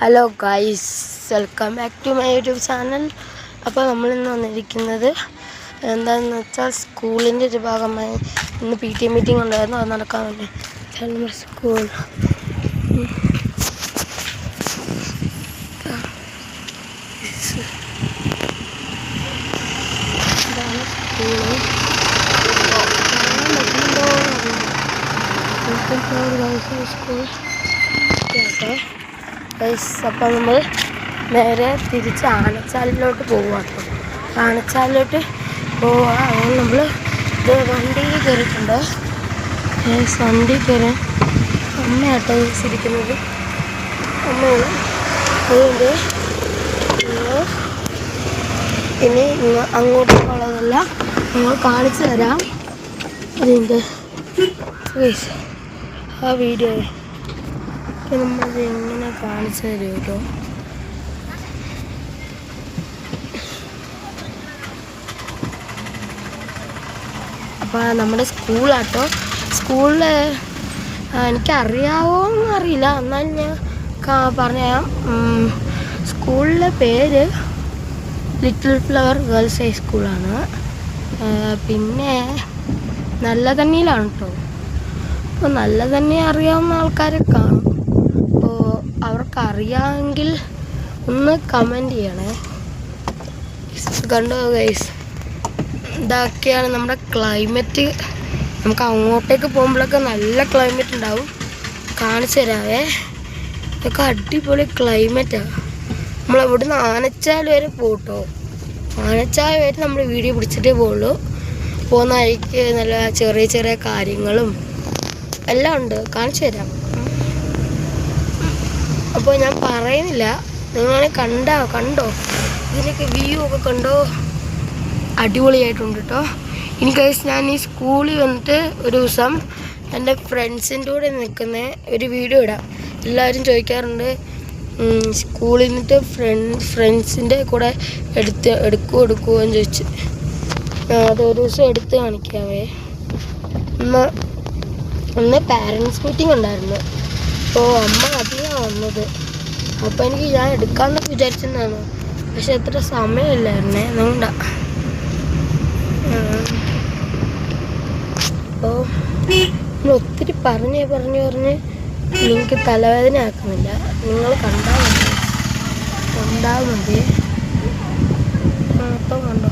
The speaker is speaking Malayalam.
Hello guys, welcome back to my YouTube channel. അപ്പോൾ നമ്മളിന്ന് വന്നിരിക്കുന്നത് എന്താണെന്ന് വെച്ചാൽ സ്കൂളിൻ്റെ ഒരു ഭാഗമായി ഇന്ന് PTA മീറ്റിംഗ് ഉണ്ടായിരുന്നു. അത് നടക്കാൻ വേണ്ടി സ്കൂൾ സ്കൂൾ അപ്പം നമ്മൾ നേരെ തിരിച്ച് ആനച്ചാലിലോട്ട് പോവുകയാണ്. ആനച്ചാലിലോട്ട് പോവുക. അങ്ങനെ നമ്മൾ വണ്ടിയിൽ കയറിയിട്ടുണ്ട്. വണ്ടി കയറി അമ്മയാട്ടോ ഇരിക്കുന്നത്. അമ്മയാണ്. അതുകൊണ്ട് ഇനി അങ്ങോട്ടുള്ളതല്ല ഞങ്ങൾ കാണിച്ചു തരാം. അതിൻ്റെ ആ വീഡിയോ നമ്മളത് എങ്ങനെ കാണിച്ചു തരും കേട്ടോ. അപ്പോൾ നമ്മുടെ സ്കൂളാട്ടോ. സ്കൂളിൽ എനിക്കറിയാവോന്ന് അറിയില്ല, എന്നാലും ഞാൻ പറഞ്ഞുതരാം. സ്കൂളിലെ പേര് ലിറ്റിൽ ഫ്ലവർ ഗേൾസ് ഹൈസ്കൂളാണ്. പിന്നെ നല്ലതണ്ണിയിലാണ് കേട്ടോ. അപ്പോൾ നല്ലതണ്ണി അറിയാവുന്ന ആൾക്കാരെ കാണും. അപ്പോൾ അവർക്കറിയാമെങ്കിൽ ഒന്ന് കമൻറ്റ് ചെയ്യണേ. കണ്ടോ ഗൈസ്, ഇതൊക്കെയാണ് നമ്മുടെ ക്ലൈമറ്റ്. നമുക്ക് അങ്ങോട്ടേക്ക് പോകുമ്പോഴൊക്കെ നല്ല ക്ലൈമറ്റ് ഉണ്ടാവും. കാണിച്ചു തരാവേ. ഇതൊക്കെ അടിപൊളി ക്ലൈമറ്റാണ്. നമ്മളിവിടുന്ന് ആനച്ചാൽ വരെ പോട്ടോ. ആനച്ചാൽ വരെ നമ്മൾ വീഡിയോ പിടിച്ചിട്ടേ പോകുള്ളൂ. പോകുന്ന വഴിക്ക് നല്ല ചെറിയ ചെറിയ കാര്യങ്ങളും എല്ലാം ഉണ്ട്, കാണിച്ചു തരാം. അപ്പോൾ ഞാൻ പറയുന്നില്ല, നിങ്ങളെ കണ്ടോ ഇതിനൊക്കെ വ്യൂ ഒക്കെ കണ്ടോ, അടിപൊളിയായിട്ടുണ്ട് കേട്ടോ. ഇനി ഗൈസ്, ഞാൻ ഈ സ്കൂളിൽ വന്നിട്ട് ഒരു ദിവസം എൻ്റെ ഫ്രണ്ട്സിൻ്റെ കൂടെ നിൽക്കുന്ന ഒരു വീഡിയോ ഇടാം. എല്ലാവരും ചോദിക്കാറുണ്ട് സ്കൂളിൽ നിന്നിട്ട് ഫ്രണ്ട്സിൻ്റെ കൂടെ എടുക്കുമോ എന്ന് ചോദിച്ച്. അതൊരു ദിവസം എടുത്ത് കാണിക്കാവേ. ഒന്ന് പാരൻസ് മീറ്റിംഗ് ഉണ്ടായിരുന്നു. അപ്പോൾ അമ്മ അതിലാണ് വന്നത്. അപ്പോൾ ഞാൻ എടുക്കാമെന്നൊക്കെ വിചാരിച്ചതാണ്, പക്ഷെ അത്ര സമയമില്ലായിരുന്നേ. അതുകൊണ്ടാ. അപ്പോൾ നമ്മൾ ഒത്തിരി പറഞ്ഞ് നിങ്ങൾക്ക് തലവേദന ആക്കുന്നില്ല. നിങ്ങൾ കണ്ടാൽ മതി. അപ്പം കണ്ടോ